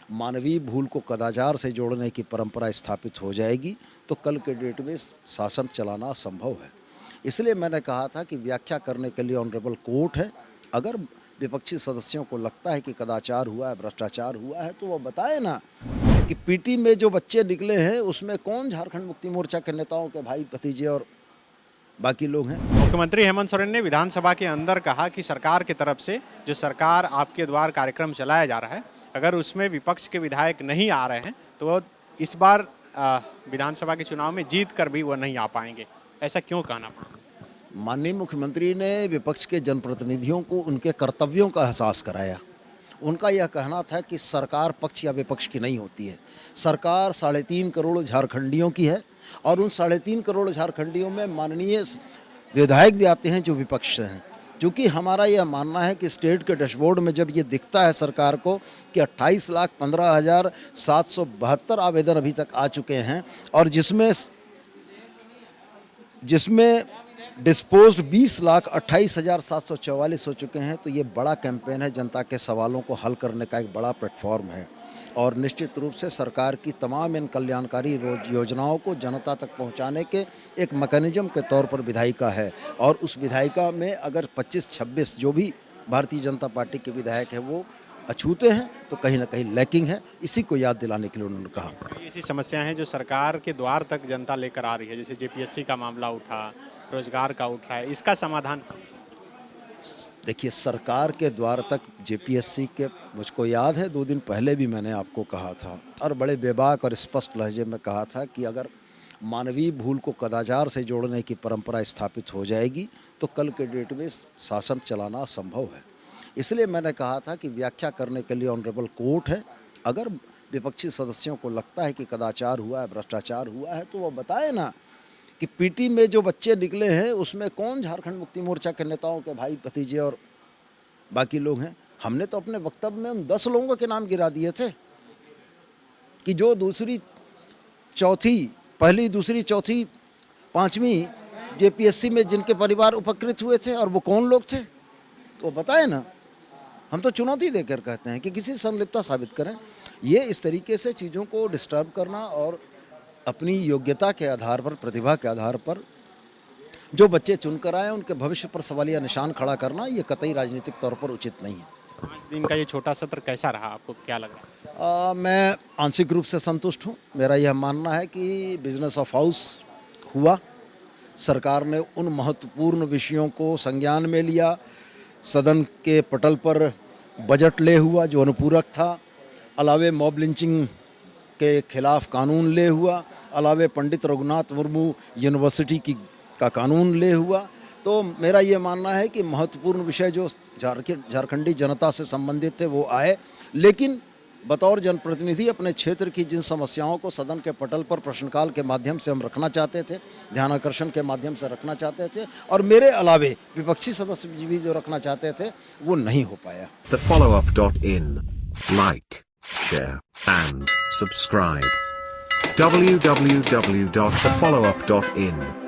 मानवीय भूल को कदाचार से जोड़ने की परंपरा स्थापित हो जाएगी तो कल के डेट में शासन चलाना असंभव है। इसलिए मैंने कहा था कि व्याख्या करने के लिए ऑनरेबल कोर्ट है। अगर विपक्षी सदस्यों को लगता है कि कदाचार हुआ है, भ्रष्टाचार हुआ है, तो वो बताए ना कि पीटी में जो बच्चे निकले हैं उसमें कौन झारखंड मुक्ति मोर्चा के नेताओं के भाई भतीजे और बाकी लोग हैं। मुख्यमंत्री हेमंत सोरेन ने विधानसभा के अंदर कहा कि सरकार की तरफ से जो सरकार आपके द्वार कार्यक्रम चलाया जा रहा है, अगर उसमें विपक्ष के विधायक नहीं आ रहे हैं तो इस बार विधानसभा के चुनाव में जीत कर भी वो नहीं आ पाएंगे। ऐसा क्यों कहना पड़ा? माननीय मुख्यमंत्री ने विपक्ष के जनप्रतिनिधियों को उनके कर्तव्यों का एहसास कराया। उनका यह कहना था कि सरकार पक्ष या विपक्ष की नहीं होती है, सरकार 3.5 करोड़ झारखंडियों की है और उन 3.5 करोड़ झारखंडियों में माननीय विधायक भी आते हैं जो विपक्ष से हैं। क्योंकि हमारा यह मानना है कि स्टेट के डैशबोर्ड में जब ये दिखता है सरकार को कि 28,15,772 आवेदन अभी तक आ चुके हैं और जिसमें डिस्पोज्ड 20,28,744 हो चुके हैं, तो ये बड़ा कैंपेन है, जनता के सवालों को हल करने का एक बड़ा प्लेटफॉर्म है और निश्चित रूप से सरकार की तमाम इन कल्याणकारी योजनाओं को जनता तक पहुंचाने के एक मैकेनिज्म के तौर पर विधायिका है। और उस विधायिका में अगर 25-26 जो भी भारतीय जनता पार्टी के विधायक हैं वो अछूते हैं तो कहीं ना कहीं लैकिंग है। इसी को याद दिलाने के लिए उन्होंने कहा। ऐसी समस्याएं हैं जो सरकार के द्वार तक जनता लेकर आ रही है, जैसे जेपीएससी का मामला उठा, रोजगार का उठ रहा है, इसका समाधान? देखिए, सरकार के द्वार तक जेपीएससी के मुझको याद है 2 दिन पहले भी मैंने आपको कहा था और बड़े बेबाक और स्पष्ट लहजे में कहा था कि अगर मानवीय भूल को कदाचार से जोड़ने की परंपरा स्थापित हो जाएगी तो कल के डेट में शासन चलाना असंभव है। इसलिए मैंने कहा था कि व्याख्या करने के लिए ऑनरेबल कोर्ट है। अगर विपक्षी सदस्यों को लगता है कि कदाचार हुआ है, भ्रष्टाचार हुआ है, तो वो बताए ना कि पीटी में जो बच्चे निकले हैं उसमें कौन झारखंड मुक्ति मोर्चा के नेताओं के भाई भतीजे और बाकी लोग हैं। हमने तो अपने वक्तव्य में उन 10 लोगों के नाम गिरा दिए थे कि जो पहली, दूसरी, चौथी, 5वीं जेपीएससी में जिनके परिवार उपकृत हुए थे और वो कौन लोग थे, तो बताए ना। हम तो चुनौती देकर कहते हैं कि किसी संलिप्तता साबित करें। ये इस तरीके से चीज़ों को डिस्टर्ब करना और अपनी योग्यता के आधार पर, प्रतिभा के आधार पर जो बच्चे चुनकर आए उनके भविष्य पर सवालिया निशान खड़ा करना, ये कतई राजनीतिक तौर पर उचित नहीं है। 5 दिन का ये छोटा सत्र कैसा रहा, आपको क्या लग रहा है? मैं आंशिक रूप से संतुष्ट हूँ। मेरा यह मानना है कि बिजनेस ऑफ हाउस हुआ, सरकार ने उन महत्वपूर्ण विषयों को संज्ञान में लिया, सदन के पटल पर बजट ले हुआ जो अनुपूरक था, अलावे मॉब लिंचिंग के खिलाफ कानून ले हुआ, अलावे पंडित रघुनाथ मुर्मू यूनिवर्सिटी का कानून ले हुआ। तो मेरा ये मानना है कि महत्वपूर्ण विषय जो झारखंडी जनता से संबंधित थे वो आए, लेकिन बतौर जनप्रतिनिधि अपने क्षेत्र की जिन समस्याओं को सदन के पटल पर प्रश्नकाल के माध्यम से हम रखना चाहते थे, ध्यानाकर्षण के माध्यम से रखना चाहते थे और मेरे अलावे विपक्षी सदस्य भी जो रखना चाहते थे वो नहीं हो पाया। TheFollowUp.in Like, share and subscribe. www.thefollowup.in